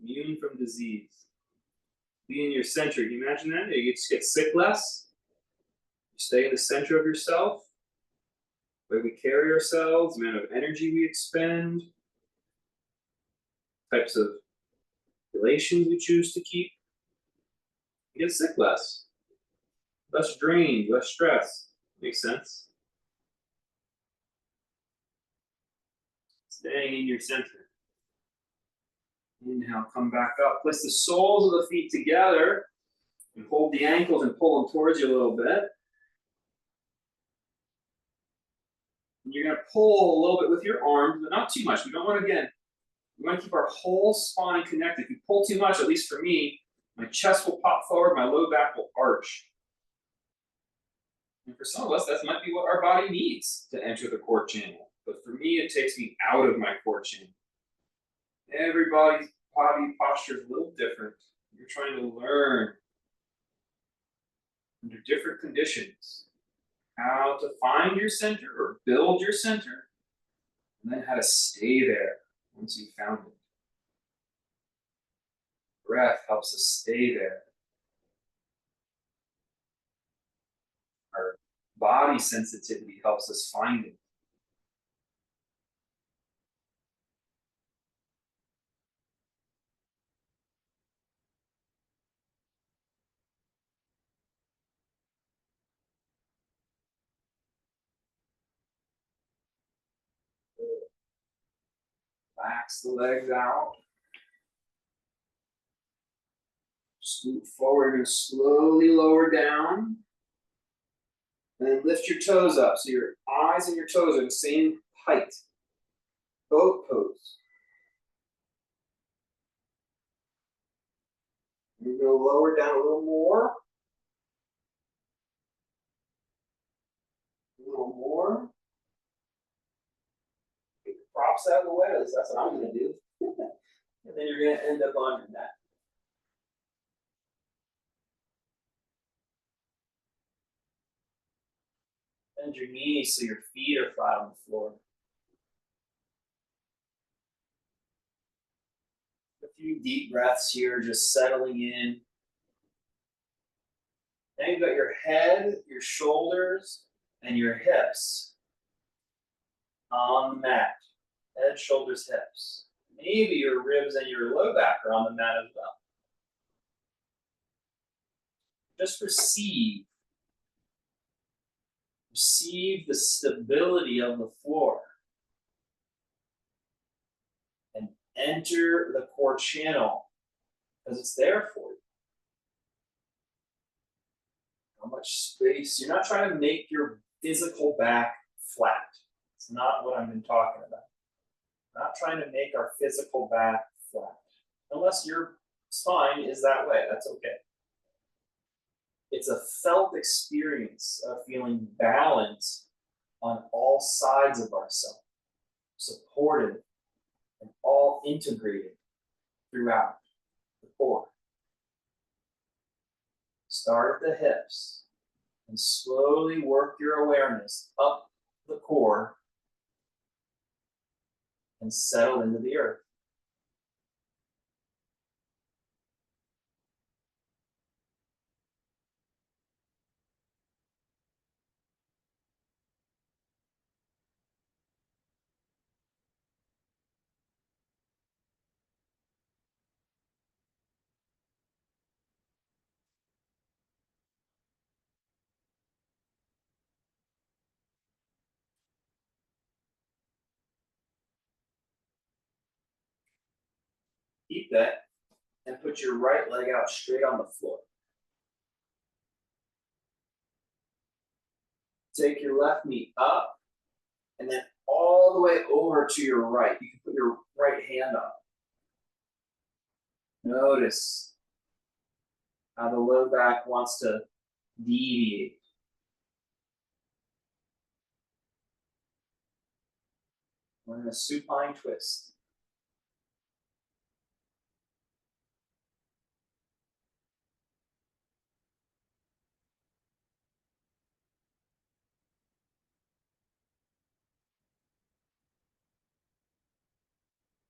Immune from disease. Be in your center. Can you imagine that? You just get sick less. You stay in the center of yourself. The way we carry ourselves, the amount of energy we expend, types of relations we choose to keep. You get sick less. Less drained, less stress. Makes sense. Staying in your center. Inhale, come back up. Place the soles of the feet together and hold the ankles and pull them towards you a little bit. And you're going to pull a little bit with your arms, but not too much. We don't want to, again, we want to keep our whole spine connected. If you pull too much, at least for me, my chest will pop forward, my low back will arch. And for some of us, that might be what our body needs to enter the core channel. But for me, it takes me out of my core channel. Everybody's body posture is a little different. You're trying to learn under different conditions how to find your center or build your center, and then how to stay there once you've found it. Breath helps us stay there. Our body sensitivity helps us find it. Relax the legs out. Scoot forward. You're going to slowly lower down. And then lift your toes up so your eyes and your toes are the same height. Boat pose. You're going to lower down a little more. A little more. Get the props out of the way. At least that's what I'm going to do. And then you're going to end up on your mat. Bend your knees so your feet are flat on the floor. A few deep breaths here, just settling in. Now you've got your head, your shoulders, and your hips on the mat. Head, shoulders, hips. Maybe your ribs and your low back are on the mat as well. Just receive. Receive the stability of the floor. And enter the core channel because it's there for you. How much space? You're not trying to make your physical back flat. It's not what I've been talking about. I'm not trying to make our physical back flat. Unless your spine is that way, that's okay. It's a felt experience of feeling balanced on all sides of ourselves, supported and all integrated throughout the core. Start at the hips and slowly work your awareness up the core and settle into the earth. Keep that and put your right leg out straight on the floor. Take your left knee up and then all the way over to your right. You can put your right hand on. Notice how the low back wants to deviate. We're in a supine twist.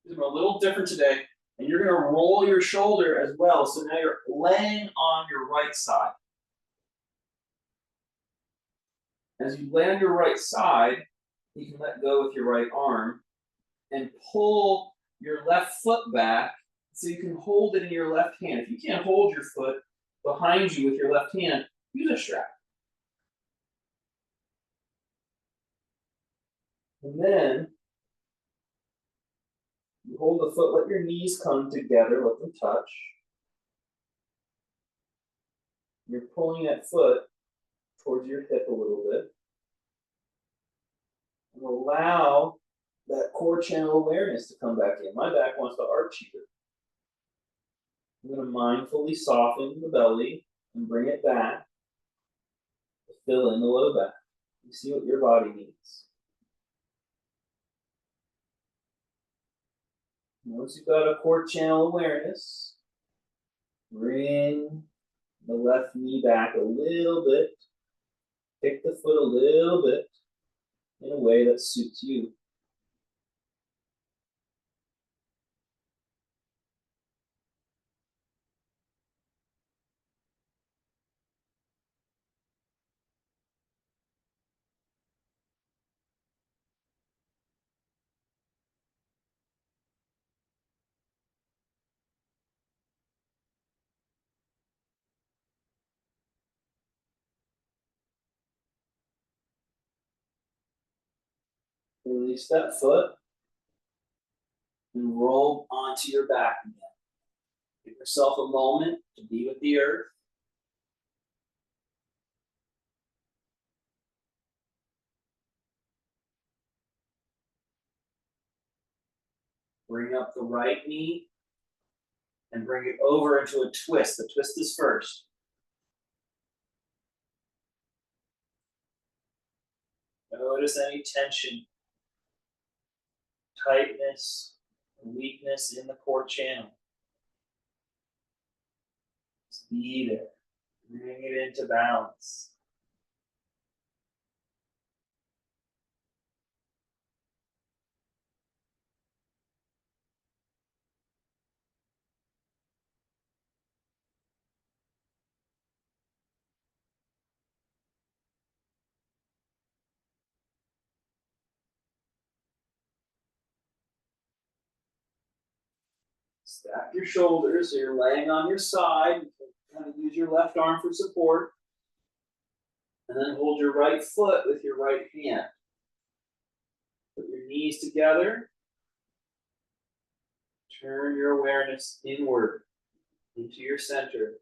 These are a little different today, and you're going to roll your shoulder as well. So now you're laying on your right side. As you lay on your right side, you can let go with your right arm and pull your left foot back so you can hold it in your left hand. If you can't hold your foot behind you with your left hand, use a strap. And then you hold the foot, let your knees come together, let them touch. You're pulling that foot towards your hip a little bit. And allow that core channel awareness to come back in. My back wants to arch here. I'm going to mindfully soften the belly and bring it back to fill in the low back. You see what your body needs. Once you've got a core channel awareness, bring the left knee back a little bit. Kick the foot a little bit in a way that suits you. Release that foot and roll onto your back again. Give yourself a moment to be with the earth. Bring up the right knee and bring it over into a twist. The twist is first. Notice any tension, tightness, weakness in the core channel. Just be there. Bring it into balance. Stack your shoulders so you're laying on your side. You can kind of use your left arm for support. And then hold your right foot with your right hand. Put your knees together. Turn your awareness inward into your center.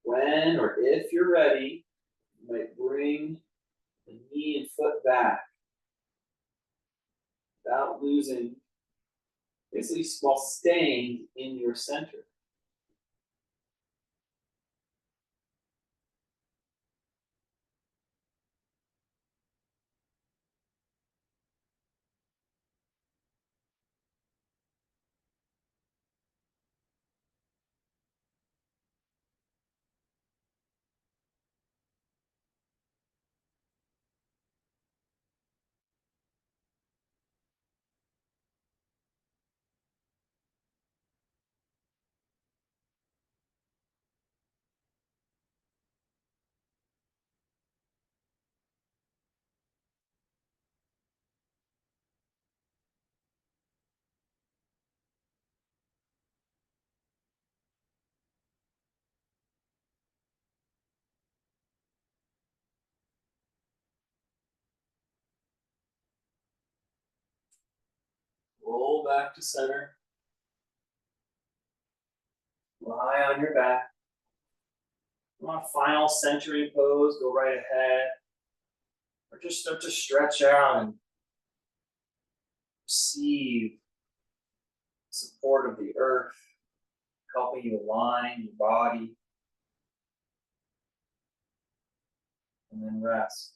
When or if you're ready, you might bring the knee and foot back without losing, basically while staying in your center. Roll back to center. Lie on your back. You want a final centering pose, go right ahead. Or just start to stretch out and receive support of the earth, helping you align your body. And then rest.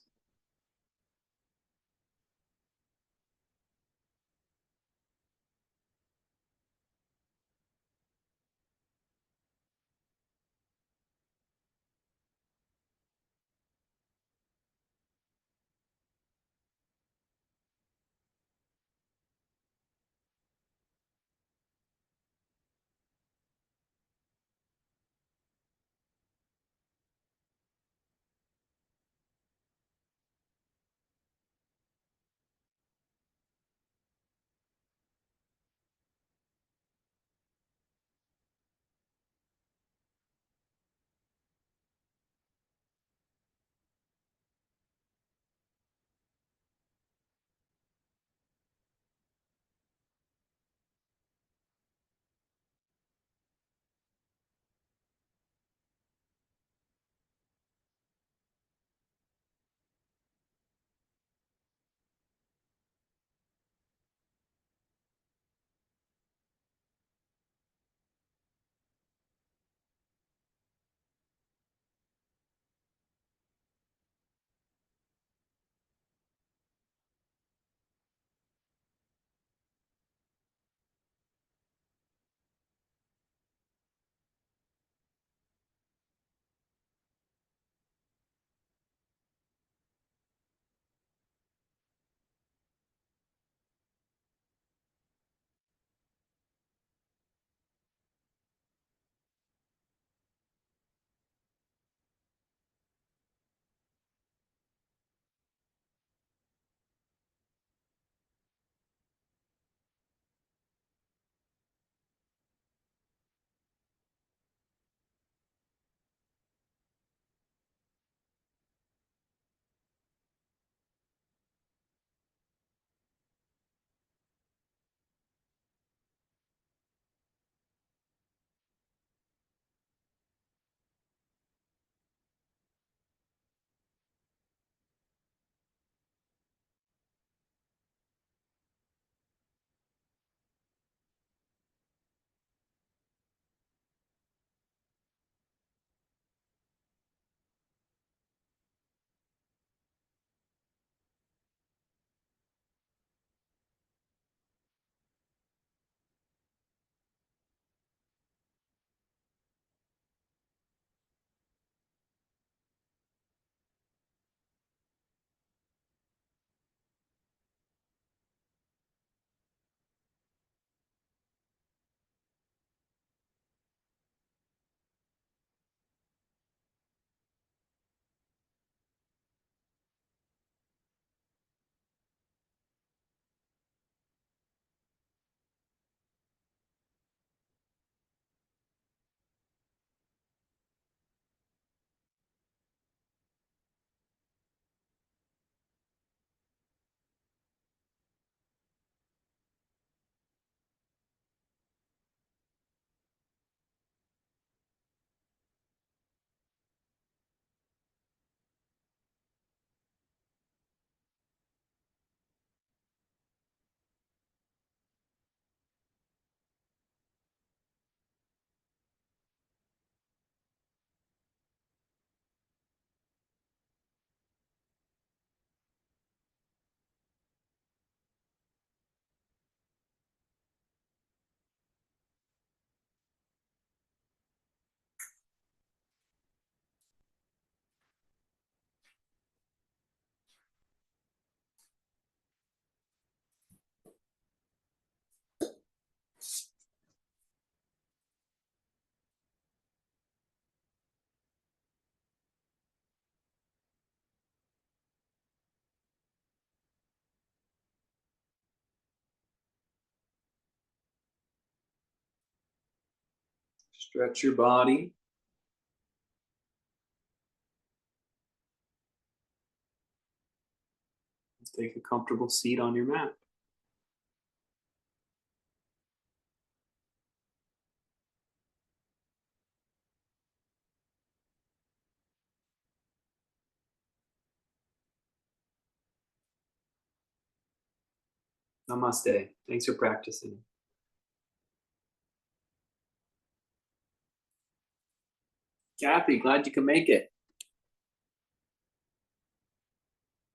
Stretch your body. Take a comfortable seat on your mat. Namaste. Thanks for practicing. Kathy, glad you could make it.